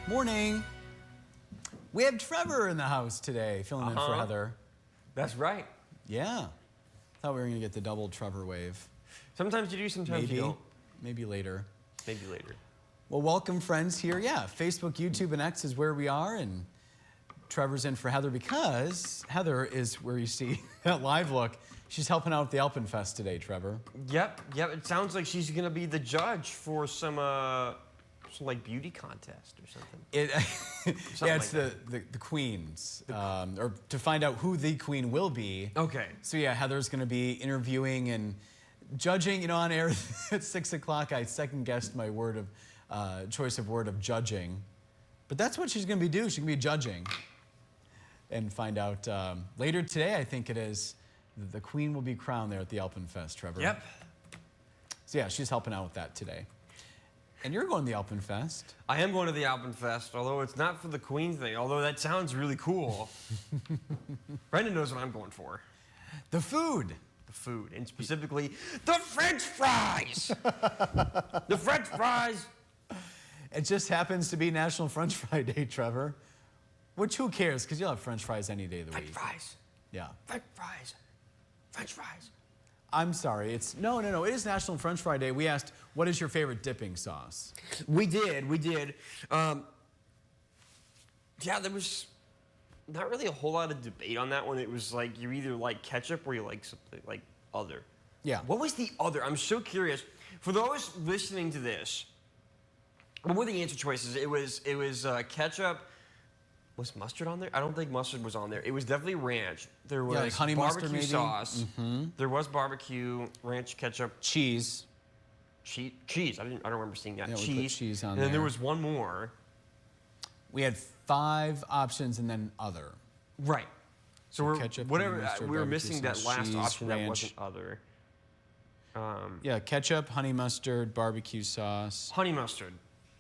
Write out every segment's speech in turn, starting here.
Morning. We have Trevor in the house today, filling in for Heather. That's right. Yeah. Thought we were going to get the double Trevor wave. Sometimes you do, sometimes you don't. Maybe later. Maybe later. Well, welcome, friends, here. Yeah, Facebook, YouTube, and X is where we are, and Trevor's in for Heather because Heather is where you see that live look. She's helping out at the Alpenfest today, Trevor. Yep. It sounds like she's going to be the judge for some like beauty contest or something. Yeah, it's like the queens, or to find out who the queen will be. Okay. So yeah, Heather's going to be interviewing and judging. You know, on air at 6 o'clock, I second guessed my choice of word of judging, but that's what she's going to be doing. She's going to be judging, and find out later today. I think it is the queen will be crowned there at the Alpenfest, Trevor. Yep. So yeah, she's helping out with that today. And you're going to the Alpenfest. I am going to the Alpenfest, although it's not for the queen thing, although that sounds really cool. Brendan knows what I'm going for. The food. The food, and specifically, the French fries! The French fries! It just happens to be National French Fry Day, Trevor. Which, who cares? Because you'll have French fries any day of the week. French fries. Yeah. French fries. French fries. I'm sorry. It's no. It is National French Fry Day. We asked, what is your favorite dipping sauce? We did. Yeah, there was not really a whole lot of debate on that one. It was like you either like ketchup or you like something like other. Yeah. What was the other? I'm so curious. For those listening to this, what were the answer choices? It was ketchup. Was mustard on there? I don't think mustard was on there. It was definitely ranch. There was like honey barbecue mustard, maybe? sauce. There was barbecue, ranch, ketchup, Cheese. cheese. I don't remember seeing that. Yeah, we put cheese. cheese on and then there there. was one more. We had 5 options and then other. Right. So we're ketchup, whatever. honey mustard, We were barbecue missing that sauce, last cheese, option that ranch. wasn't other. Yeah, ketchup, honey mustard, barbecue sauce. Honey mustard.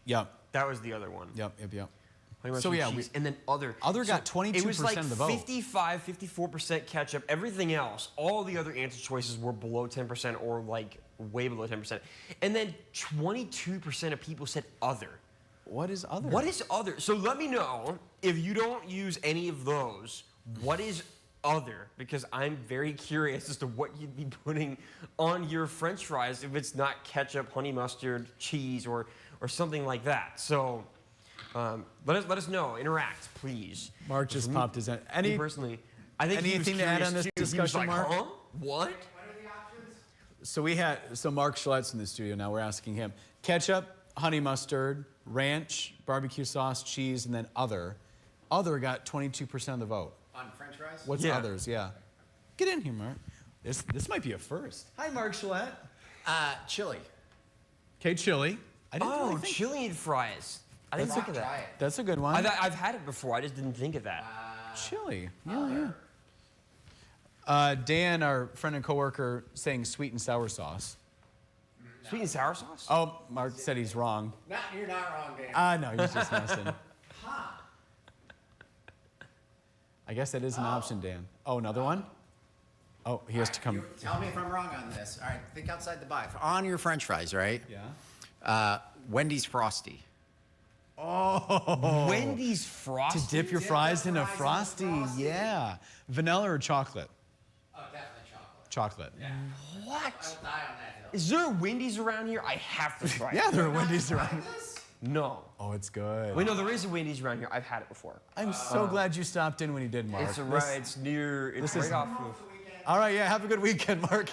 Yep. That was the other one. Yep. Honey mustard, So, yeah, cheese, and then other. Other got 22% It was like of the vote. 55, 54% ketchup. Everything else, all the other answer choices were below 10% or like way below 10%. And then 22% of people said other. What is other? What is other? So let me know if you don't use any of those, what is other? Because I'm very curious as to what you'd be putting on your French fries if it's not ketchup, honey mustard, cheese, or something like that. So let us know. Interact, please. Mark just popped his. Me personally, I think he was anything to add curious on this too. discussion, he was like, Mark? Huh? What? So Mark Schlett's in the studio now. We're asking him ketchup, honey mustard, ranch, barbecue sauce, cheese, and then other. Other got 22% of the vote. On French fries? What's others? Yeah. Get in here, Mark. This might be a first. Hi, Mark Schlett. Chili. Okay, chili. I didn't really think. Chili and fries. I didn't think of Try that. it. That's a good one. I've had it before. I just didn't think of that. Chili. Yeah. Dan, our friend and coworker, saying sweet and sour sauce. Sweet and sour sauce? Oh, Mark said he's wrong. You're not wrong, Dan. No, he's just messing. I guess that is an option, Dan. Oh, another one? Oh, he has to come. Tell me if I'm wrong on this. All right, think outside the box. On your French fries, right? Yeah. Wendy's Frosty. Oh. Wendy's Frosty? To dip your fries in a Frosty. Yeah. Vanilla or chocolate? Oh, definitely chocolate. Chocolate. Yeah. What? I'll die on that hill. Is there a Wendy's around here? I have to try it. Yeah, there are Wendy's around. No. Oh, it's good. Wait, no, there is a Wendy's around here. I've had it before. I'm so glad you stopped in when you did, Mark. It's right. It's near. It's right off of. All right, yeah. Have a good weekend, Mark.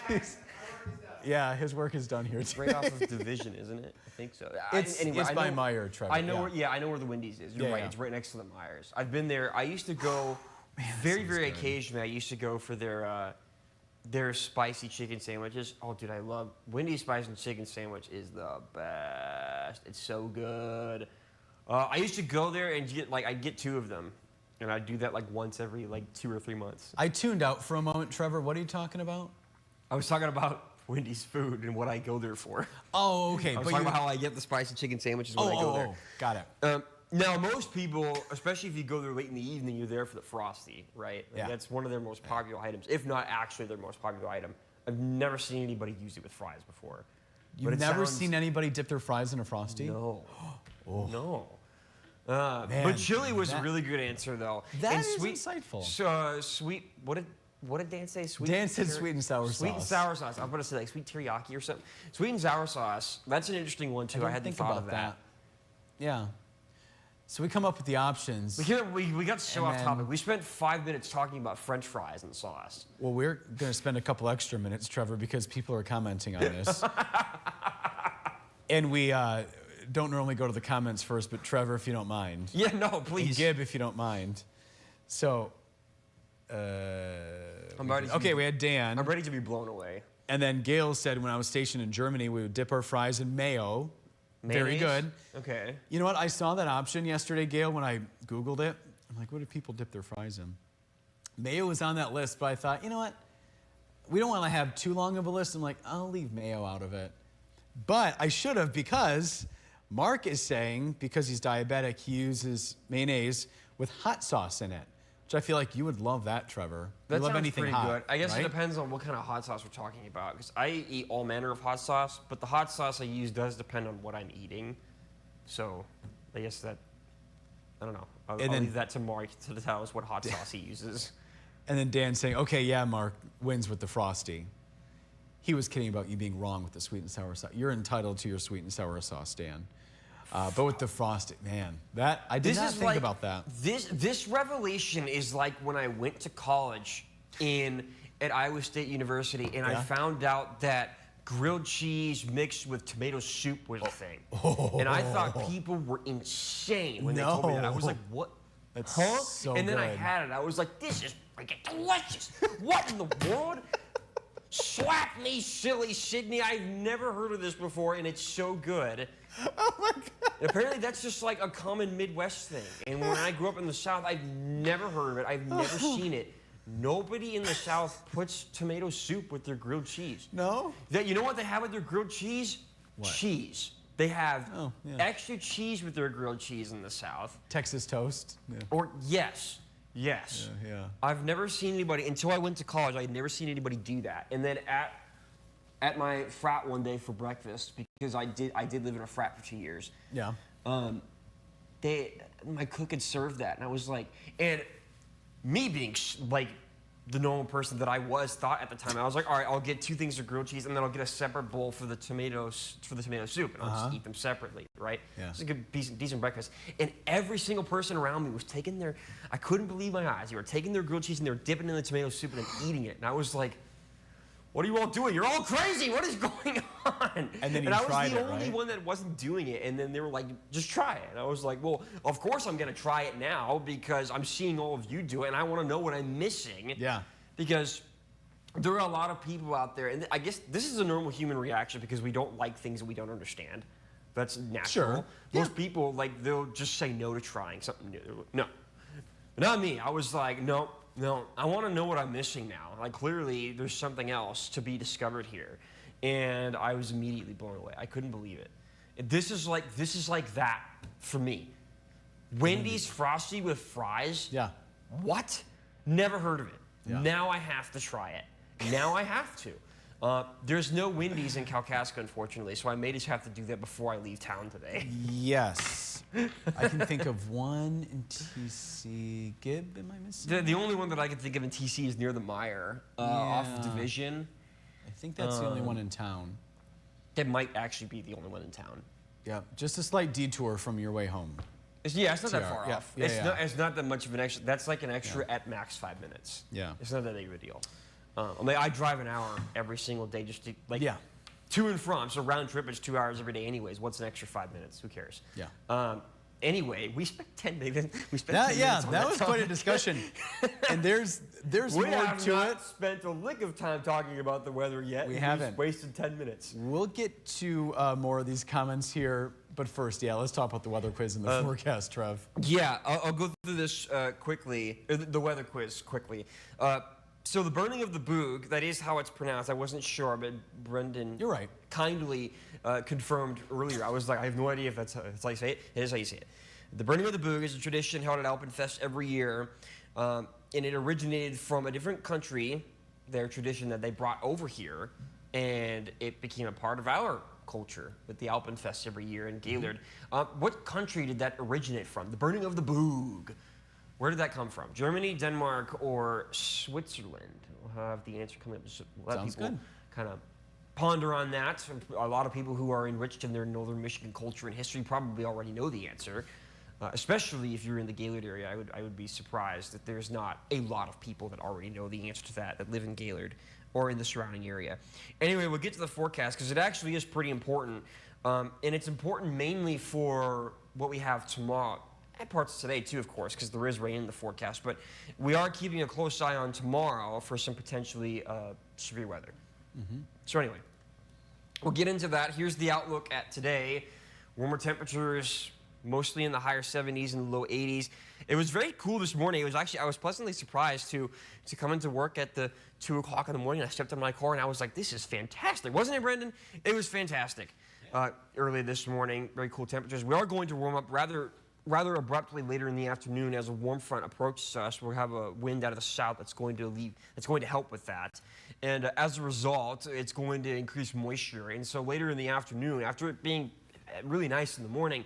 Yeah, his work is done here. It's right off of Division, isn't it? I think so. It's by Meyer, Trevor. I know. I know where the Wendy's is. You're right. Yeah. It's right next to the Myers. I've been there. I used to go very occasionally. I used to go for their spicy chicken sandwiches. Oh, dude, I love Wendy's spicy chicken sandwich. Is the best. It's so good. I used to go there and I'd get 2 of them, and I'd do that like once every 2 or 3 months. I tuned out for a moment, Trevor. What are you talking about? I was talking about Wendy's food and what I go there for. Oh, okay. I was talking about how I get the spicy chicken sandwiches when I go there. Got it. Now, most people, especially if you go there late in the evening, you're there for the Frosty, right? Yeah. That's one of their most popular items, if not actually their most popular item. I've never seen anybody use it with fries before. You've never seen anybody dip their fries in a Frosty? No. Oh. No. But chili was a really good answer, though. That And is sweet, insightful. Sweet. What did Dan say? Sweet. Dan said sweet and sour sauce. Sweet and sour sauce. I was about to say like sweet teriyaki or something. Sweet and sour sauce. That's an interesting one too. I hadn't thought of that. Yeah. So we come up with the options. We got so And off topic. We spent 5 minutes talking about French fries and sauce. Well, we're going to spend a couple extra minutes, Trevor, because people are commenting on this. And we don't normally go to the comments first, but Trevor, if you don't mind. Yeah, no, please. And Gib, if you don't mind. So, I'm ready. we had Dan. I'm ready to be blown away. And then Gail said when I was stationed in Germany, we would dip our fries in mayo. Very Mayonnaise? good. Okay. You know what? I saw that option yesterday, Gail, when I Googled it. I'm like, what do people dip their fries in? Mayo was on that list, but I thought, you know what? We don't want to have too long of a list. I'm like, I'll leave mayo out of it. But I should have, because Mark is saying, because he's diabetic, he uses mayonnaise with hot sauce in it, which I feel like you would love that, Trevor. That you love sounds anything pretty hot, good. I guess right? it depends on what kind of hot sauce we're talking about. Because I eat all manner of hot sauce, but the hot sauce I use does depend on what I'm eating. So I guess that, I don't know. I'll leave that to Mark to tell us what hot sauce he uses. And then Dan saying, okay, yeah, Mark wins with the Frosty. He was kidding about you being wrong with the sweet and sour sauce. You're entitled to your sweet and sour sauce, Dan. But with the Frosty, man, that I did not think about that. This revelation is like when I went to college at Iowa State University, and I found out that grilled cheese mixed with tomato soup was a thing. And I thought people were insane when they told me that. I was like, what? That's huh? so And then I good. had it. I was like, this is freaking delicious. What in the world? Slap me, silly Sydney. I've never heard of this before, and it's so good. Oh my God. Apparently, that's just like a common Midwest thing. And when I grew up in the South, I've never heard of it. I've never seen it. Nobody in the South puts tomato soup with their grilled cheese. No? You know what they have with their grilled cheese? What? Cheese. They have yeah. extra cheese with their grilled cheese in the South. Texas toast. Yeah. Or, yes. Yes. Yeah. I've never seen anybody, until I went to college, I had never seen anybody do that. And then at my frat one day for breakfast, because I did live in a frat for 2 years. Yeah. My cook had served that, and I was like, and me being like the normal person that I was thought at the time, I was like, all right, I'll get 2 things of grilled cheese, and then I'll get a separate bowl for the tomato soup, and I'll just eat them separately, right? Yeah. It's a good, decent breakfast. And every single person around me was taking I couldn't believe my eyes. They were taking their grilled cheese and they were dipping in the tomato soup and then eating it. And I was like, what are you all doing? You're all crazy. What is going on? And then you I was tried the it, only right? one that wasn't doing it. And then they were like, just try it. And I was like, well, of course I'm going to try it now because I'm seeing all of you do it and I want to know what I'm missing. Yeah. Because there are a lot of people out there, and I guess this is a normal human reaction because we don't like things that we don't understand. That's natural. Sure. Most people, like, they'll just say no to trying something new. No. But not me. I was like, no, I want to know what I'm missing now. Like, clearly, there's something else to be discovered here. And I was immediately blown away. I couldn't believe it. This is like that for me. Wendy's Frosty with fries? Yeah. What? Never heard of it. Yeah. Now I have to try it. Now I have to. There's no Wendy's in Kalkaska, unfortunately, so I may just have to do that before I leave town today. Yes. I can think of one in TC. Gib, am I missing? The only one that I can think of in TC is near the Mire, off of Yeah. Division. I think that's the only one in town. That might actually be the only one in town. Yeah. Just a slight detour from your way home. It's not that TR. far Yeah. off. Yeah, It's not that much of an extra. That's like an extra at max 5 minutes. Yeah. It's not that big of a deal. I mean, I drive an hour every single day just to, like, Yeah. to and from. So round trip is 2 hours every day anyways. What's an extra 5 minutes? Who cares? Yeah. Anyway, we spent 10 minutes. That was quite a discussion. And there's We more have to not it. spent a lick of time talking about the weather yet. We We've haven't. wasted 10 minutes. We'll get to more of these comments here. But first, let's talk about the weather quiz and the forecast, Trev. Yeah, I'll go through this quickly, the weather quiz quickly. So the burning of the boog, that is how it's pronounced. I wasn't sure, but Brendan You're right. kindly confirmed earlier. I was like, I have no idea if that's how you say it. It is how you say it. The burning of the boog is a tradition held at Alpenfest every year, and it originated from a different country, their tradition that they brought over here, and it became a part of our culture with the Alpenfest every year in Gaylord. What country did that originate from? The burning of the Boog. Where did that come from? Germany, Denmark, or Switzerland? We'll have the answer coming up. We'll let Sounds people good. kind of ponder on that. A lot of people who are enriched in their northern Michigan culture and history probably already know the answer. Especially if you're in the Gaylord area, I would be surprised that there's not a lot of people that already know the answer to that live in Gaylord or in the surrounding area. Anyway, we'll get to the forecast because it actually is pretty important. And it's important mainly for what we have tomorrow. And parts of today too, of course, because there is rain in the forecast. But we are keeping a close eye on tomorrow for some potentially severe weather. So anyway, we'll get into that. Here's the outlook at today. Warmer temperatures, mostly in the higher 70s and low 80s. It was very cool this morning. It was actually, I was pleasantly surprised to come into work at the 2 o'clock in the morning. I stepped in my car and I was like, this is fantastic. Wasn't it, Brendan? It was fantastic. Early this morning, very cool temperatures. We are going to warm up rather abruptly later in the afternoon as a warm front approaches us. We'll have a wind out of the south that's going to help with that. And as a result, it's going to increase moisture. And so later in the afternoon, after it being really nice in the morning,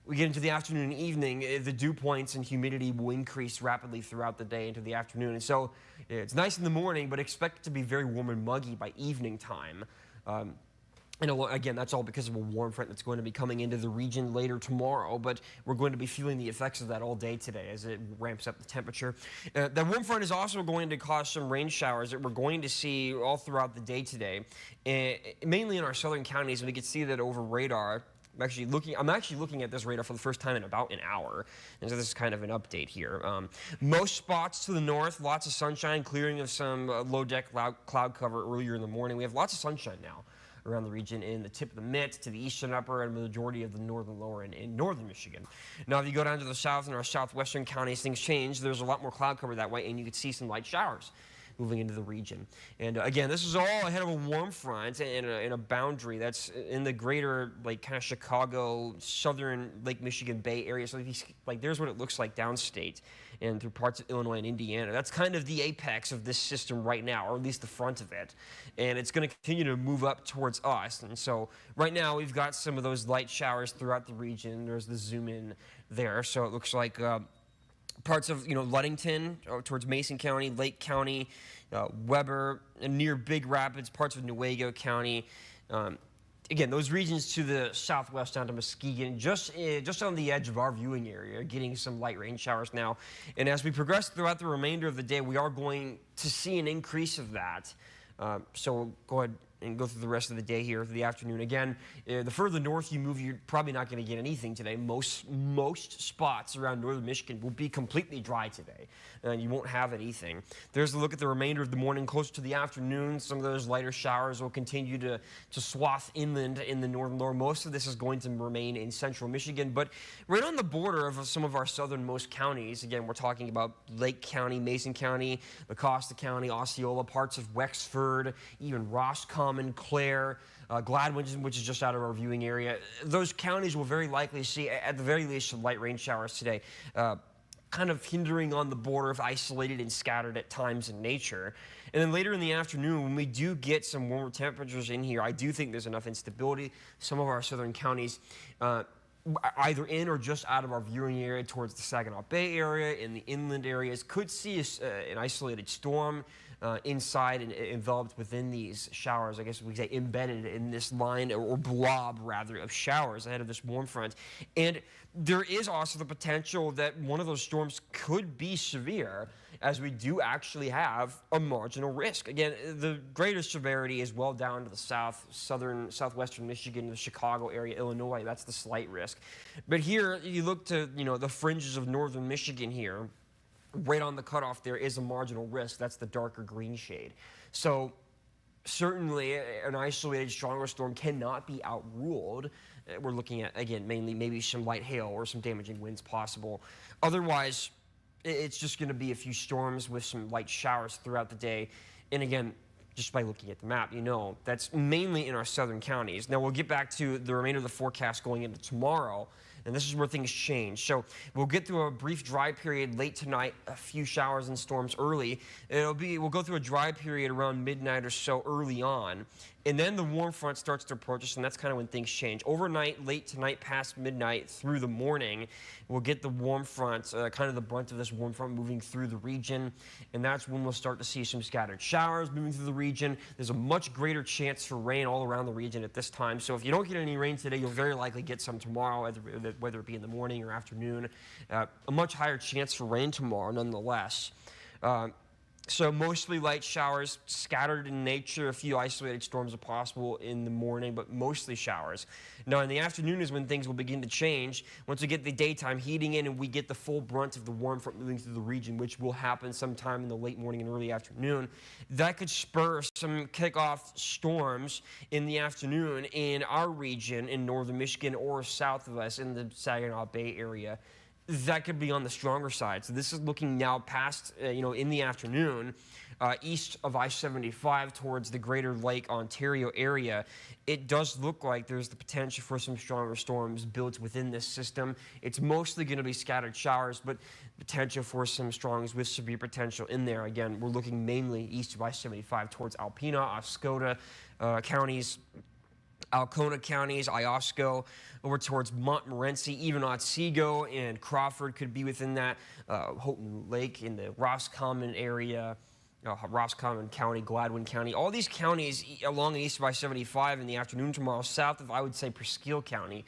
we get into the afternoon and evening, the dew points and humidity will increase rapidly throughout the day into the afternoon. And so it's nice in the morning, but expect it to be very warm and muggy by evening time. And again, that's all because of a warm front that's going to be coming into the region later tomorrow, but we're going to be feeling the effects of that all day today as it ramps up the temperature. That warm front is also going to cause some rain showers that we're going to see all throughout the day today, mainly in our southern counties, and we can see that over radar. I'm actually looking at this radar for the first time in about an hour, and so this is kind of an update here. Most spots to the north, lots of sunshine, clearing of some low-deck cloud cover earlier in the morning. We have lots of sunshine now around the region in the tip of the Mitt to the eastern upper and the majority of the northern lower in northern Michigan. Now, if you go down to the south and our southwestern counties, things change. There's a lot more cloud cover that way, and you could see some light showers moving into the region. And again, this is all ahead of a warm front and a boundary that's in the greater, like, kind of Chicago, southern Lake Michigan Bay area. So there's what it looks like downstate and through parts of Illinois and Indiana. That's kind of the apex of this system right now, or at least the front of it. And it's going to continue to move up towards us. And so right now we've got some of those light showers throughout the region. There's the zoom in there. So it looks like parts of Ludington towards Mason County, Lake County, Weber, and near Big Rapids, parts of Newaygo County. Again, those regions to the southwest down to Muskegon, just on the edge of our viewing area, getting some light rain showers now. And as we progress throughout the remainder of the day, we are going to see an increase of that. So we'll go ahead and go through the rest of the day here, through the afternoon. Again, the further north you move, you're probably not going to get anything today. Most spots around northern Michigan will be completely dry today, and you won't have anything. There's a look at the remainder of the morning. Close to the afternoon, some of those lighter showers will continue to swath inland in the northern lower. Most of this is going to remain in central Michigan, but right on the border of some of our southernmost counties. Again, we're talking about Lake County, Mason County, Mecosta County, Osceola, parts of Wexford, even Roscommon, Clare, Gladwin, which is just out of our viewing area. Those counties will very likely see, at the very least, some light rain showers today, kind of hindering on the border, if isolated and scattered at times in nature. And then later in the afternoon, when we do get some warmer temperatures in here, I do think there's enough instability. Some of our southern counties, either in or just out of our viewing area towards the Saginaw Bay area, in the inland areas, could see an isolated storm inside and enveloped within these showers. I guess we could say embedded in this line or blob, rather, of showers ahead of this warm front. And there is also the potential that one of those storms could be severe, as we do actually have a marginal risk. Again, the greater severity is well down to the southwestern Michigan, the Chicago area, Illinois. That's the slight risk. But here, you look to the fringes of northern Michigan here. Right on the cutoff there is a marginal risk. That's the darker green shade. So certainly an isolated stronger storm cannot be outruled. We're looking at, again, mainly maybe some light hail or some damaging winds possible. Otherwise, it's just going to be a few storms with some light showers throughout the day. And again, just by looking at the map, that's mainly in our southern counties. Now, we'll get back to the remainder of the forecast going into tomorrow, and this is where things change. So we'll get through a brief dry period late tonight, a few showers and storms early. We'll go through a dry period around midnight or so early on, And then the warm front starts to approach us, and that's kind of when things change. Overnight, late tonight, past midnight, through the morning, we'll get the warm front, kind of the brunt of this warm front moving through the region, and that's when we'll start to see some scattered showers moving through the region. There's a much greater chance for rain all around the region at this time. So if you don't get any rain today, you'll very likely get some tomorrow, whether it be in the morning or afternoon. A much higher chance for rain tomorrow, nonetheless. So mostly light showers, scattered in nature. A few isolated storms are possible in the morning, but mostly showers. Now in the afternoon is when things will begin to change. Once we get the daytime heating in and we get the full brunt of the warm front moving through the region, which will happen sometime in the late morning and early afternoon, that could spur some kickoff storms in the afternoon in our region in northern Michigan or south of us in the Saginaw Bay area. That could be on the stronger side. So this is looking now past, in the afternoon, east of I-75 towards the greater Lake Ontario area. It does look like there's the potential for some stronger storms built within this system. It's mostly going to be scattered showers, but potential for some storms with severe potential in there. Again, we're looking mainly east of I-75 towards Alpena, Oscoda counties, Alcona counties, Iosco, over towards Montmorency, even Otsego and Crawford could be within that. Houghton Lake in the Roscommon area, Roscommon County, Gladwin County. All these counties along the east of I-75 in the afternoon tomorrow, south of, I would say, Presqu'île County,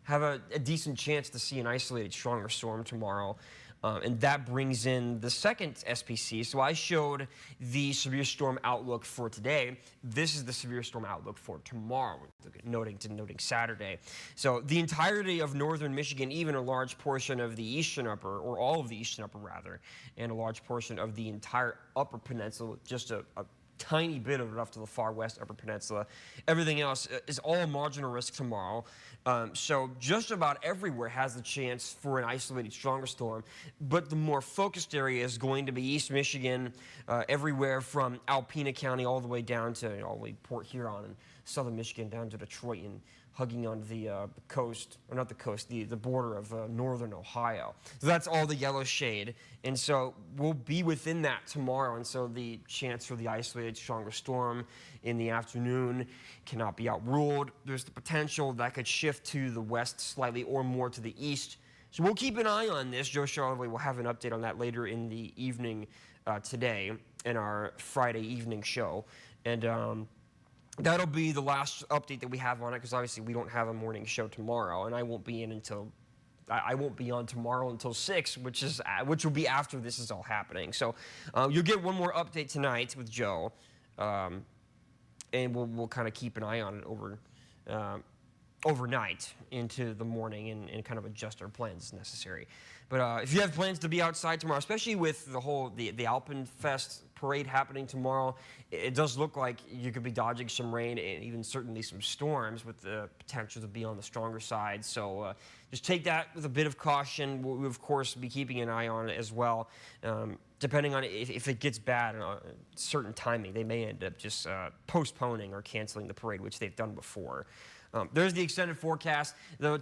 have a decent chance to see an isolated stronger storm tomorrow. And that brings in the second SPC. So I showed the severe storm outlook for today. This is the severe storm outlook for tomorrow, noting Saturday. So the entirety of northern Michigan, even a large portion of the eastern upper, or all of the eastern upper rather, and a large portion of the entire upper peninsula, just a tiny bit of it off to the far west upper peninsula. Everything else is all marginal risk tomorrow. So just about everywhere has the chance for an isolated stronger storm, but the more focused area is going to be East Michigan, everywhere from Alpena County all the way down to all the way Port Huron and southern Michigan down to Detroit and hugging onto the coast, or not the coast, the border of northern Ohio. So that's all the yellow shade. And so we'll be within that tomorrow. And so the chance for the isolated stronger storm in the afternoon cannot be outruled. There's the potential that could shift to the west slightly or more to the east. So we'll keep an eye on this. Joe Charleville will have an update on that later in the evening today in our Friday evening show. And that'll be the last update that we have on it, because obviously we don't have a morning show tomorrow, and I won't be on tomorrow until 6, which will be after this is all happening. So you'll get one more update tonight with Joe, and we'll kind of keep an eye on it overnight into the morning and kind of adjust our plans as necessary. But if you have plans to be outside tomorrow, especially with the Alpenfest parade happening tomorrow, it does look like you could be dodging some rain and even certainly some storms with the potential to be on the stronger side. So just take that with a bit of caution. We'll, of course, be keeping an eye on it as well. Depending on if it gets bad on a certain timing, they may end up just postponing or canceling the parade, which they've done before. There's the extended forecast.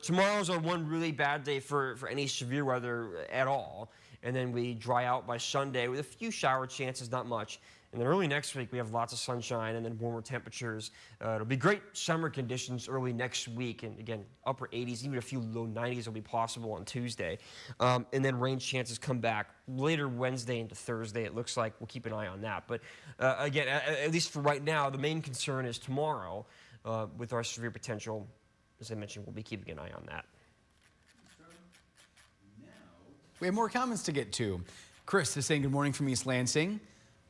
Tomorrow's our one really bad day for any severe weather at all. And then we dry out by Sunday with a few shower chances, not much. And then early next week, we have lots of sunshine and then warmer temperatures. It'll be great summer conditions early next week. And again, upper 80s, even a few low 90s will be possible on Tuesday. And then rain chances come back later Wednesday into Thursday. It looks like we'll keep an eye on that. But again, at least for right now, the main concern is tomorrow with our severe potential. As I mentioned, we'll be keeping an eye on that. We have more comments to get to. Chris is saying good morning from East Lansing.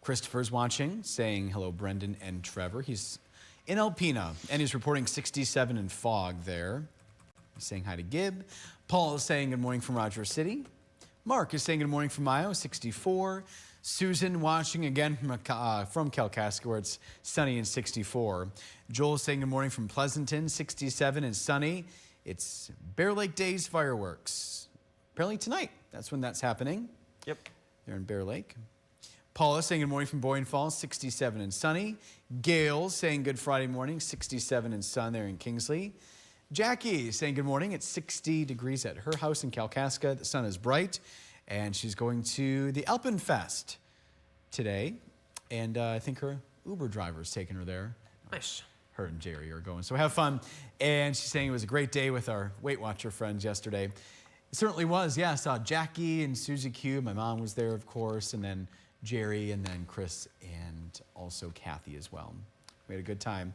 Christopher's watching, saying hello, Brendan and Trevor. He's in Alpena, and he's reporting 67 and fog there. He's saying hi to Gib. Paul is saying good morning from Rogers City. Mark is saying good morning from Io, 64. Susan watching again from Kalkaska, where it's sunny and 64. Joel is saying good morning from Pleasanton, 67 and sunny. It's Bear Lake Days fireworks. Apparently tonight, that's when that's happening. Yep. They're in Bear Lake. Paula saying good morning from Boyne Falls, 67 and sunny. Gail saying good Friday morning, 67 and sun there in Kingsley. Jackie saying good morning. It's 60 degrees at her house in Kalkaska. The sun is bright, and she's going to the Alpenfest today. And I think her Uber driver is taking her there. Nice. her and Jerry are going. So have fun. And she's saying it was a great day with our Weight Watcher friends yesterday. It certainly was. Yeah, I saw Jackie and Susie Q. My mom was there, of course, and then Jerry, and then Chris, and also Kathy as well. We had a good time.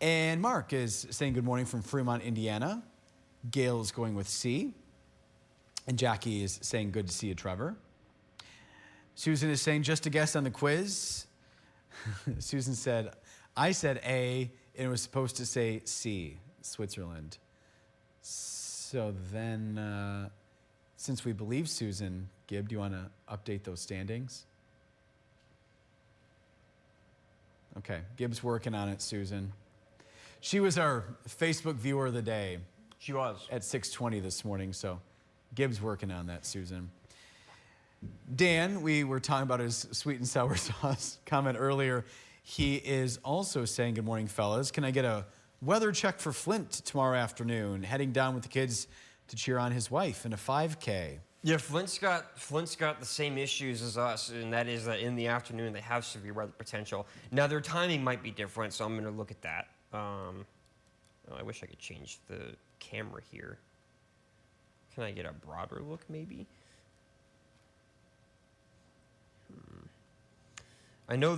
And Mark is saying good morning from Fremont, Indiana. Gail's going with C. And Jackie is saying good to see you, Trevor. Susan is saying just a guess on the quiz. Susan said, I said A, and it was supposed to say C, Switzerland. So then, since we believe Susan, Gib, do you want to update those standings? Okay, Gib's working on it, Susan. She was our Facebook viewer of the day. She was. At 6:20 this morning, so Gib's working on that, Susan. Dan, we were talking about his sweet and sour sauce comment earlier. He is also saying, good morning, fellas. Can I get a weather check for Flint tomorrow afternoon? Heading down with the kids to cheer on his wife in a 5K. Yeah, Flint's got the same issues as us, and that is that in the afternoon they have severe weather potential. Now their timing might be different, so I'm going to look at that. I wish I could change the camera here. Can I get a broader look, maybe? I know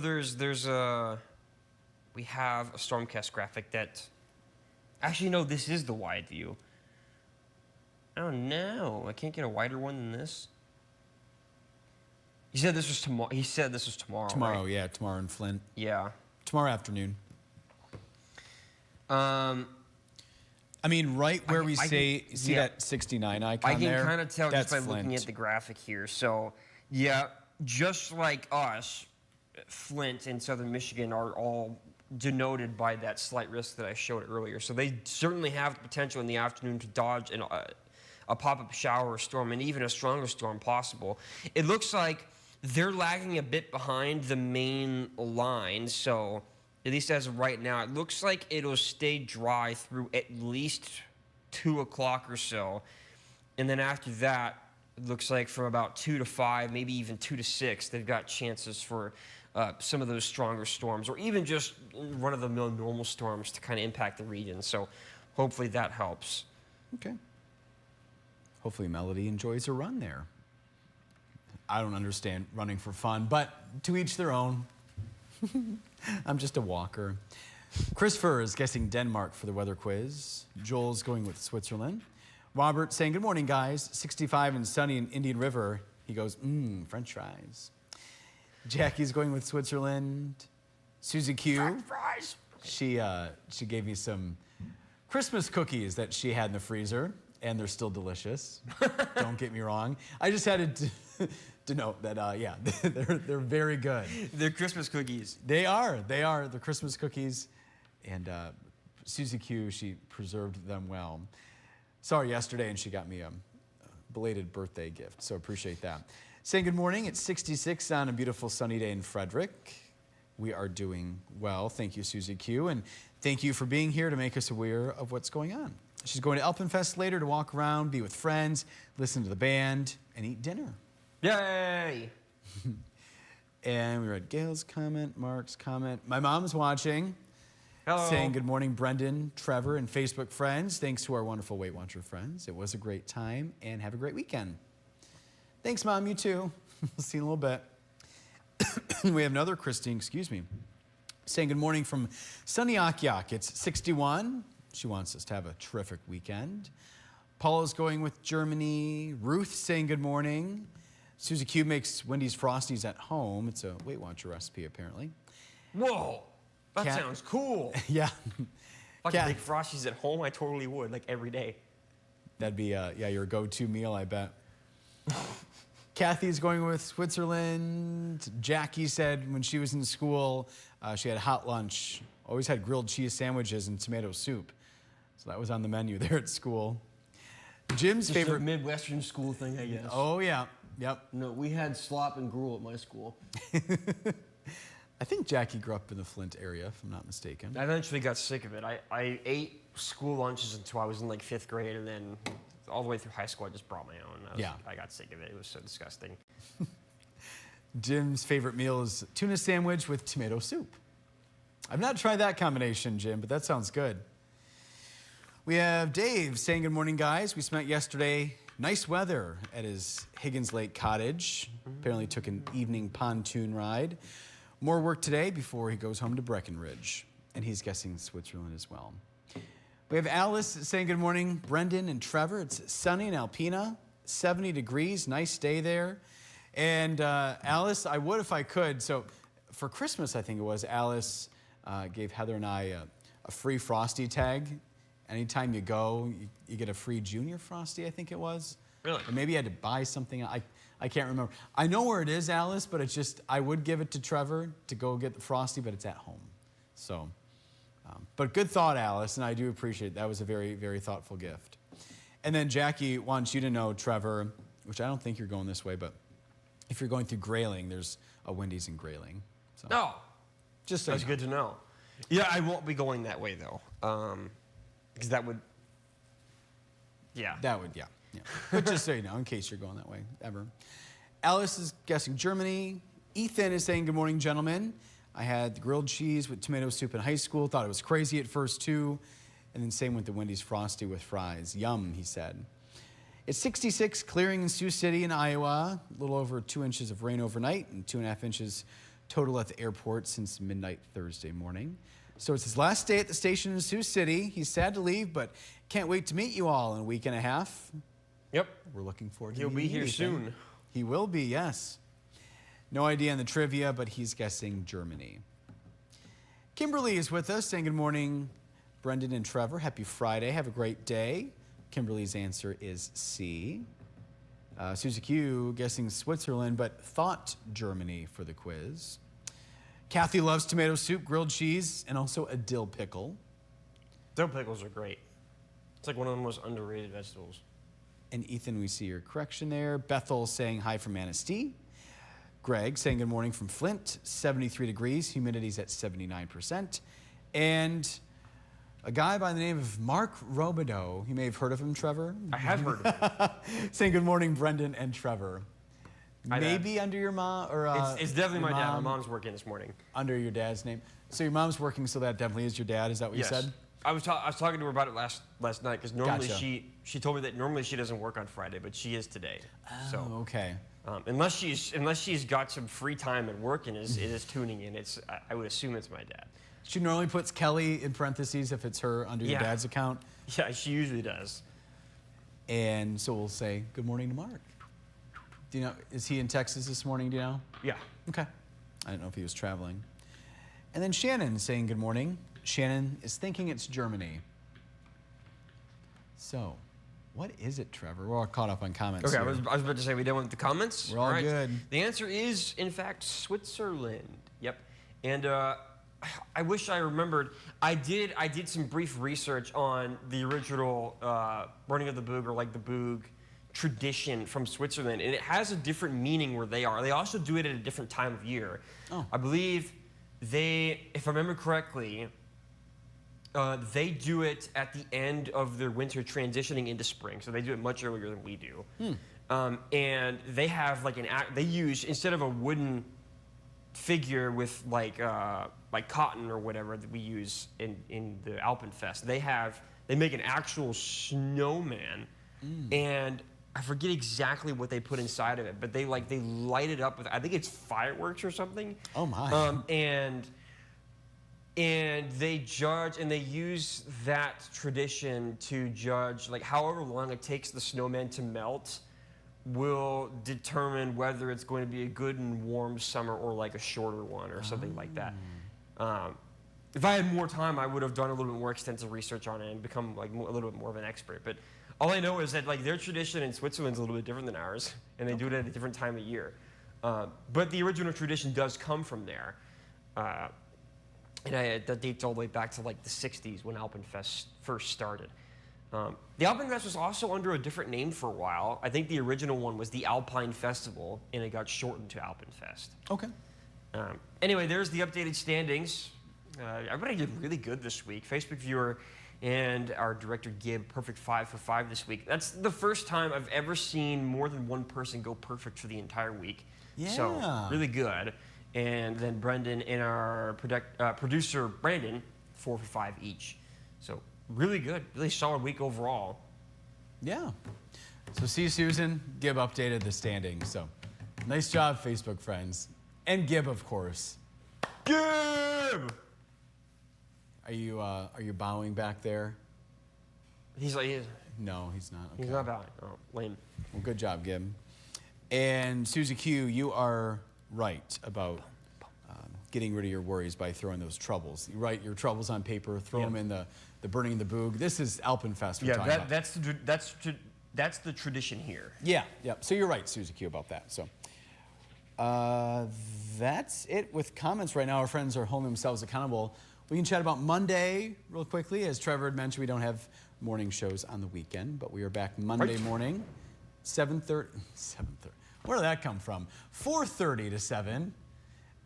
we have a Stormcast graphic that, actually no, this is the wide view. Oh no, I can't get a wider one than this. He said this was tomorrow. He said this was tomorrow. Tomorrow, right? yeah, tomorrow in Flint. Yeah. Tomorrow afternoon. I mean, right where we see that 69 icon there? I can kind of tell just by Flint. looking at the graphic here. So, yeah, just like us, Flint and Southern Michigan are all denoted by that slight risk that I showed earlier. So they certainly have the potential in the afternoon to dodge a pop-up shower or storm, and even a stronger storm possible. It looks like they're lagging a bit behind the main line, so at least as of right now, it looks like it'll stay dry through at least 2 o'clock or so. And then after that, it looks like from about 2 to 5, maybe even 2 to 6, they've got chances for some of those stronger storms, or even just run-of-the-mill normal storms to kind of impact the region. So hopefully that helps. Okay. Hopefully Melody enjoys a run there. I don't understand running for fun, but to each their own. I'm just a walker. Christopher is guessing Denmark for the weather quiz. Joel's going with Switzerland. Robert saying, good morning, guys. 65 and sunny in Indian River. He goes, French fries. Jackie's going with Switzerland. Susie Q. French fries. She gave me some Christmas cookies that she had in the freezer, and they're still delicious. Don't get me wrong. I just had to denote that, yeah, they're very good. They're Christmas cookies. They are. The Christmas cookies. And Susie Q, she preserved them well. Saw her yesterday, and she got me a belated birthday gift, so appreciate that. Saying good morning. It's 66 on a beautiful sunny day in Frederick. We are doing well. Thank you, Susie Q, and thank you for being here to make us aware of what's going on. She's going to Alpenfest later to walk around, be with friends, listen to the band, and eat dinner. Yay! And we read Gail's comment, Mark's comment. My mom's watching. Hello. Saying good morning, Brendan, Trevor, and Facebook friends. Thanks to our wonderful Weight Watcher friends. It was a great time, and have a great weekend. Thanks, Mom. You too. We'll see you in a little bit. We have another Christine, saying good morning from sunny Akyak. It's 61. She wants us to have a terrific weekend. Paula's going with Germany. Ruth saying good morning. Susie Q makes Wendy's Frosties at home. It's a Weight Watcher recipe, apparently. Whoa, that Cat- sounds cool. Yeah. If I could Cat- make Frosties at home, I totally would, like every day. That'd be, yeah, your go-to meal, I bet. Kathy's going with Switzerland. Jackie said when she was in school, she had hot lunch. Always had grilled cheese sandwiches and tomato soup. So that was on the menu there at school. Jim's Just favorite. a Midwestern school thing, I guess. Oh, yeah. Yep. No, we had slop and gruel at my school. I think Jackie grew up in the Flint area, if I'm not mistaken. I eventually got sick of it. I ate school lunches until I was in like 5th grade, and then all the way through high school, I just brought my own. I got sick of it. It was so disgusting. Jim's favorite meal is tuna sandwich with tomato soup. I've not tried that combination, Jim, but that sounds good. We have Dave saying, good morning, guys. We spent yesterday, nice weather at his Higgins Lake cottage. Apparently took an evening pontoon ride. More work today before he goes home to Breckenridge. And he's guessing Switzerland as well. We have Alice saying, good morning, Brendan and Trevor. It's sunny in Alpena, 70 degrees, nice day there. And Alice, I would if I could. So for Christmas, I think it was, Alice gave Heather and I a free Frosty tag. Anytime you go, you get a free junior Frosty, I think it was. Really? Or maybe you had to buy something. I can't remember. I know where it is, Alice, but it's just, I would give it to Trevor to go get the Frosty, but it's at home. So, but good thought, Alice, and I do appreciate it. That was a very, very thoughtful gift. And then Jackie wants you to know, Trevor, which I don't think you're going this way, but if you're going through Grayling, there's a Wendy's in Grayling. So, No. just so That's you know. good to know. Yeah, I won't be going that way, though. Because that would... Yeah. That would, yeah. But just so you know, in case you're going that way, ever. Alice is guessing Germany. Ethan is saying, good morning, gentlemen. I had the grilled cheese with tomato soup in high school. Thought it was crazy at first, too. And then same with the Wendy's Frosty with fries. Yum, he said. It's 66, clearing in Sioux City in Iowa. A little over 2 inches of rain overnight and 2.5 inches total at the airport since midnight Thursday morning. So it's his last day at the station in Sioux City. He's sad to leave, but can't wait to meet you all in a week and a half. Yep. We're looking forward to He'll be meeting here you, Ethan. soon. He will be, yes. No idea on the trivia, but he's guessing Germany. Kimberly is with us saying good morning, Brendan and Trevor. Happy Friday. Have a great day. Kimberly's answer is C. Susie Q guessing Switzerland, but thought Germany for the quiz. Kathy loves tomato soup, grilled cheese, and also a dill pickle. Dill pickles are great. It's like one of the most underrated vegetables. And Ethan, we see your correction there. Bethel saying hi from Manistee. Greg saying good morning from Flint, 73 degrees, humidity's at 79%. And a guy by the name of Mark Roubadeaux, you may have heard of him, Trevor. I have heard of it. Saying good morning, Brendan and Trevor. Hi, Maybe under your mom, or It's definitely your my dad. My mom's working this morning. Under your dad's name. So your mom's working, so that definitely is your dad. Is that what Yes. you said? I was talking to her about it last night because normally Gotcha. she told me that normally she doesn't work on Friday, but she is today. Oh, okay. Unless she's got some free time at work and is tuning in, I would assume it's my dad. She normally puts Kelly in parentheses if it's her under your Yeah. dad's account. Yeah, she usually does. And so we'll say good morning to Mark. Do you know, is he in Texas this morning, do you know? Yeah. Okay. I didn't know if he was traveling. And then Shannon saying good morning. Shannon is thinking it's Germany. So, what is it, Trevor? We're all caught up on comments Okay, I here. was about to say we done with the comments. We're all good. The answer is, in fact, Switzerland. Yep. And I wish I remembered. I did some brief research on the original burning of the Boog, or like the Boog tradition from Switzerland, and it has a different meaning where they are. They also do it at a different time of year. Oh. I believe if I remember correctly, they do it at the end of their winter, transitioning into spring. So they do it much earlier than we do. And they have like they use, instead of a wooden figure with like cotton or whatever that we use in the Alpenfest, they make an actual snowman, and I forget exactly what they put inside of it, but they light it up with, I think it's fireworks or something. Oh my. And they judge, and they use that tradition to judge, like however long it takes the snowman to melt will determine whether it's going to be a good and warm summer or like a shorter one or something like that. If I had more time, I would have done a little bit more extensive research on it and become like a little bit more of an expert. But all I know is that like their tradition in Switzerland is a little bit different than ours, and they do it at a different time of year. But the original tradition does come from there. And that dates all the way back to like the 60s when Alpenfest first started. The Alpenfest was also under a different name for a while. I think the original one was the Alpine Festival, and it got shortened to Alpenfest. Okay. Anyway, there's the updated standings. Everybody did really good this week. Facebook viewer and our director Gib, perfect 5 for 5 this week. That's the first time I've ever seen more than one person go perfect for the entire week. Yeah. So really good. and then Brendan and our producer Brandon 4 for 5 each. So really good, really solid week overall. Yeah. So see Susan, Gib updated the standings. So nice job, Facebook friends. And Gib, of course. Gib! Are you bowing back there? He's like, No, he's not. Okay. he's not bowing. Oh, lame. Well, good job, Gib. And Susie Q, you are right about getting rid of your worries by throwing those troubles. You write your troubles on paper, throw them in the burning the boog. This is Alpenfest we're talking about. That's the tradition here. Yeah. So you're right, Susie Q, about that. So that's it with comments right now. Our friends are holding themselves accountable. We can chat about Monday real quickly. As Trevor had mentioned, we don't have morning shows on the weekend, but we are back Monday morning, 7:30. Where did that come from? 4:30 to 7.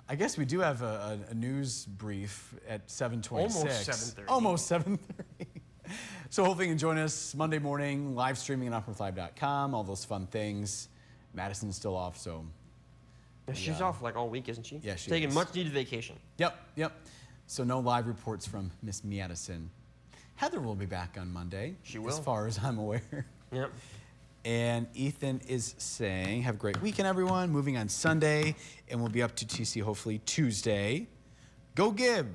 I guess we do have a news brief at 7:26. Almost 7:30. Almost 7:30. So hopefully you can join us Monday morning, live streaming at upnorthlive.com, all those fun things. Madison's still off, so. She's off like all week, isn't she? Yeah, she taking is. much needed vacation. Yep. So no live reports from Miss Madison. Heather will be back on Monday. She will. As far as I'm aware. Yep. And Ethan is saying, have a great weekend, everyone. Moving on Sunday, and we'll be up to TC hopefully Tuesday. Go Gib.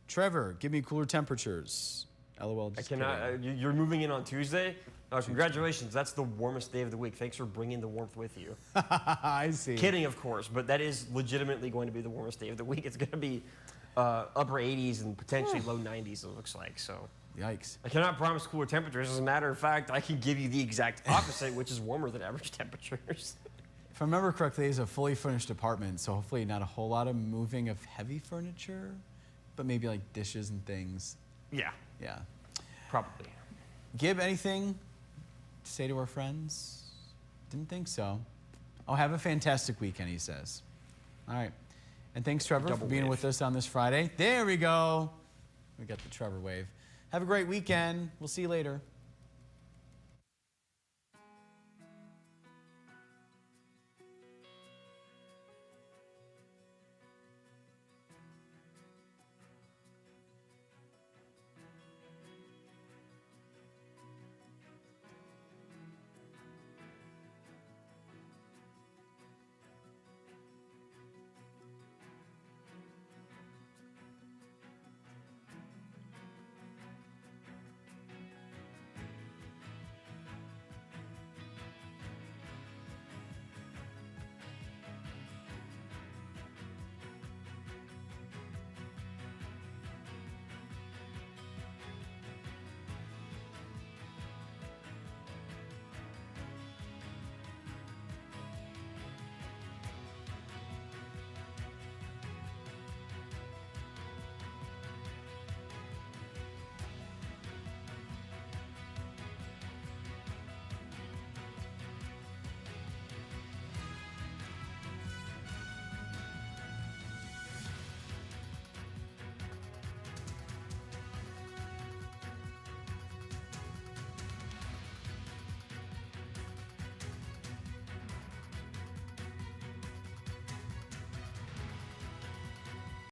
Trevor, give me cooler temperatures. LOL. I Just cannot. You're moving in on Tuesday. Congratulations. That's the warmest day of the week. Thanks for bringing the warmth with you. I see. Kidding, of course, but that is legitimately going to be the warmest day of the week. It's going to be upper 80s and potentially low 90s, it looks like. So. Yikes. I cannot promise cooler temperatures. As a matter of fact, I can give you the exact opposite, which is warmer than average temperatures. If I remember correctly, it's a fully furnished apartment, so hopefully not a whole lot of moving of heavy furniture, but maybe like dishes and things. Yeah, Yeah. probably. Gib, anything to say to our friends? Didn't think so. Oh, have a fantastic weekend, he says. All right. And thanks, Trevor, for being with us on this Friday. There we go. We got the Trevor wave. Have a great weekend. We'll see you later.